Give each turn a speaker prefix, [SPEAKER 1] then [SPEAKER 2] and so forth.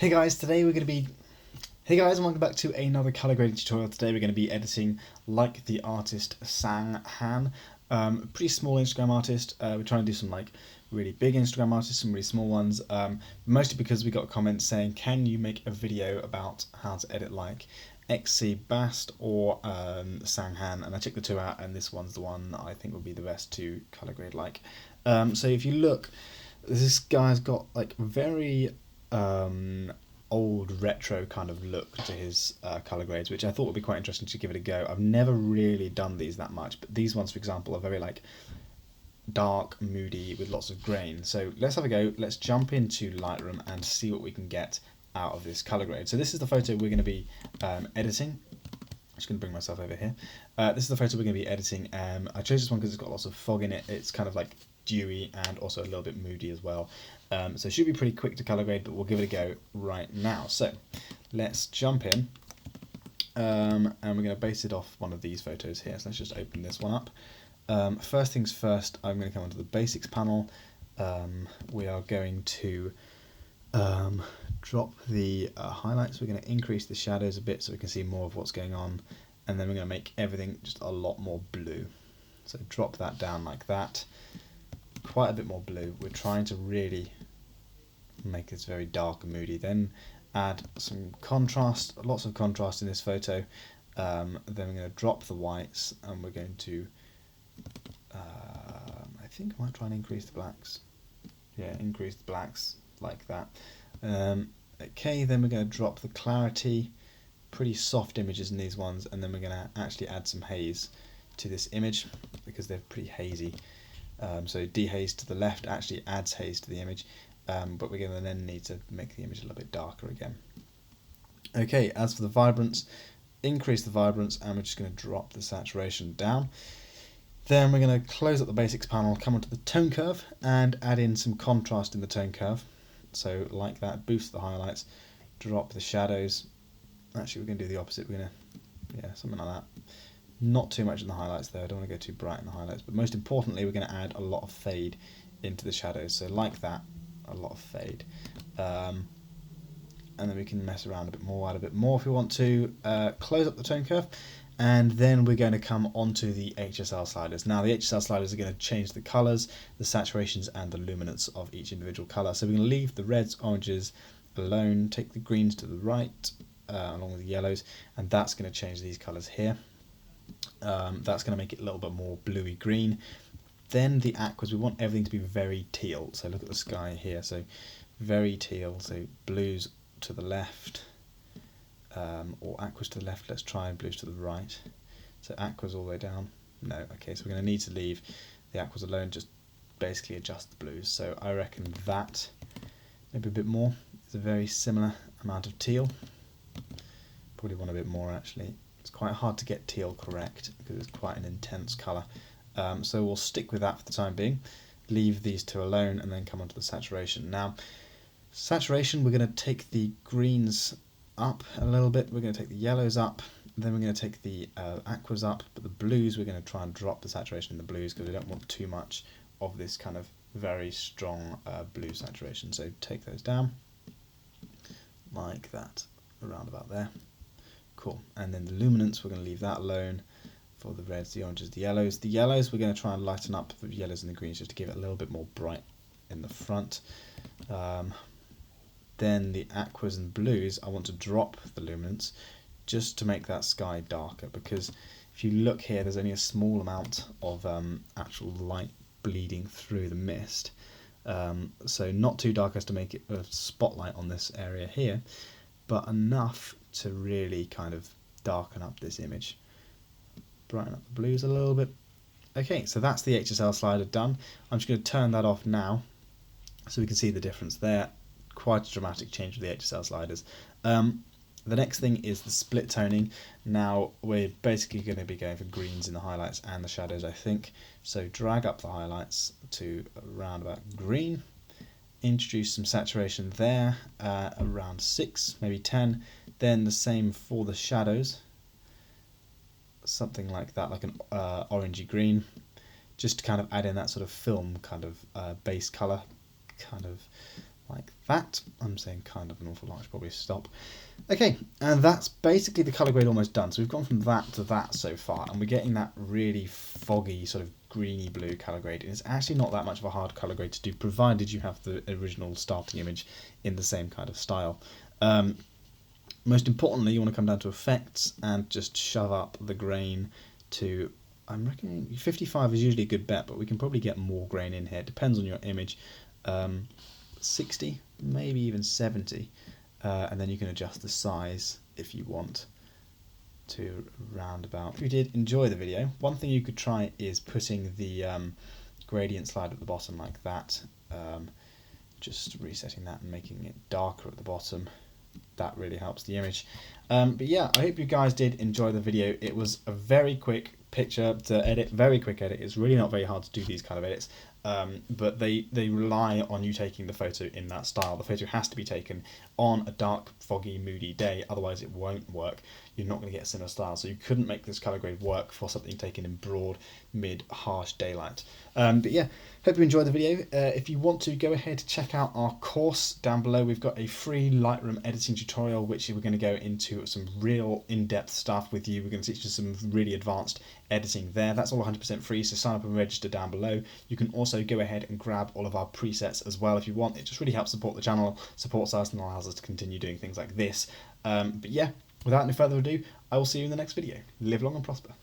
[SPEAKER 1] Hey guys, Hey guys, and welcome back to another color grading tutorial. Today we're going to be editing like the artist Sanghan, a pretty small Instagram artist. We're trying to do some like really big Instagram artists, some really small ones, mostly because we got comments saying, can you make a video about how to edit like XC Bast or Sanghan? And I checked the two out, and this one's the one I think would be the best to color grade like. So if you look, this guy's got like very old retro kind of look to his color grades, which I thought would be quite interesting to give it a go. I've never really done these that much, but these ones, for example, are very like dark, moody, with lots of grain. So let's have a go. Let's jump into Lightroom and see what we can get out of this color grade. So this is the photo we're going to be editing. I'm just going to bring myself over here. This is the photo we're going to be editing. I chose this one because it's got lots of fog in it. It's kind of like dewy and also a little bit moody as well. So it should be pretty quick to color grade, but we'll give it a go right now. So let's jump in, and we're going to base it off one of these photos here. So let's just open this one up. First things first, I'm going to come onto the Basics panel. We are going to drop the highlights. We're going to increase the shadows a bit so we can see more of what's going on, and then we're going to make everything just a lot more blue. So drop that down like that, quite a bit more blue. We're trying to really make this very dark and moody. Then add some contrast, lots of contrast in this photo. Then we're going to drop the whites, and we're going to I think I might try and increase the blacks. Yeah, increase the blacks like that. Okay, then we're going to drop the clarity, pretty soft images in these ones, and then we're going to actually add some haze to this image because they're pretty hazy. So dehaze to the left actually adds haze to the image, but we're going to then need to make the image a little bit darker again. Okay, as for the vibrance, increase the vibrance, and we're just going to drop the saturation down. Then we're going to close up the Basics panel, come onto the tone curve, and add in some contrast in the tone curve. So like that, boost the highlights, drop the shadows. Actually, we're going to do the opposite. We're going to, yeah, something like that. Not too much in the highlights though, I don't want to go too bright in the highlights, but most importantly we're going to add a lot of fade into the shadows, so like that, a lot of fade. And then we can mess around a bit more, add a bit more if we want to, close up the tone curve, and then we're going to come onto the HSL sliders. Now the HSL sliders are going to change the colours, the saturations and the luminance of each individual colour. So we're going to leave the reds, oranges alone, take the greens to the right, along with the yellows, and that's going to change these colours here. That's going to make it a little bit more bluey green. Then the aquas, we want everything to be very teal, so look at the sky here, so very teal, so blues to the left, or aquas to the left. Let's try blues to the right. So aquas all the way down, no, okay, so we're going to need to leave the aquas alone, just basically adjust the blues. So I reckon that, maybe a bit more. It's a very similar amount of teal, probably want a bit more actually. It's quite hard to get teal correct because it's quite an intense colour. So we'll stick with that for the time being, leave these two alone, and then come on to the saturation. Now, saturation, we're going to take the greens up a little bit, we're going to take the yellows up, then we're going to take the aquas up, but the blues, we're going to try and drop the saturation in the blues because we don't want too much of this kind of very strong blue saturation. So take those down, like that, around about there. Cool. And then the luminance, we're going to leave that alone for the reds, the oranges, the yellows. The yellows, we're going to try and lighten up the yellows and the greens just to give it a little bit more bright in the front. Then the aquas and blues, I want to drop the luminance just to make that sky darker, because if you look here, there's only a small amount of actual light bleeding through the mist. So not too dark as to make it a spotlight on this area here, but enough to really kind of darken up this image, brighten up the blues a little bit. Okay, so that's the HSL slider done. I'm just going to turn that off now so we can see the difference there. Quite a dramatic change with the HSL sliders. The next thing is the split toning. Now we're basically going to be going for greens in the highlights and the shadows, I think. So drag up the highlights to around about green. Introduce some saturation there, around 6, maybe 10. Then the same for the shadows, something like that, like an orangey green, just to kind of add in that sort of film kind of base colour, kind of like that. I'm saying kind of an awful lot, I should probably stop. Okay, and that's basically the colour grade almost done. So we've gone from that to that so far, and we're getting that really foggy sort of greeny blue colour grade. And it's actually not that much of a hard colour grade to do, provided you have the original starting image in the same kind of style. Most importantly, you want to come down to effects and just shove up the grain to, I'm reckoning 55 is usually a good bet, but we can probably get more grain in here. It depends on your image. 60, maybe even 70. And then you can adjust the size if you want to round about. If you did enjoy the video, one thing you could try is putting the gradient slide at the bottom like that. Just resetting that and making it darker at the bottom. That really helps the image. But yeah, I hope you guys did enjoy the video. It was a very quick picture to edit, very quick edit. It's really not very hard to do these kind of edits, but they rely on you taking the photo in that style. The photo has to be taken on a dark, foggy, moody day, otherwise it won't work. You're not going to get a similar style, so you couldn't make this colour grade work for something taken in broad, mid, harsh daylight. But yeah, hope you enjoyed the video. If you want to, go ahead, check out our course down below. We've got a free Lightroom editing tutorial, which we're going to go into some real in-depth stuff with you. We're going to teach you some really advanced editing there. That's all 100% free, so sign up and register down below. You can also go ahead and grab all of our presets as well if you want. It just really helps support the channel, supports us, and allows us to continue doing things like this. But yeah, without any further ado, I will see you in the next video. Live long and prosper.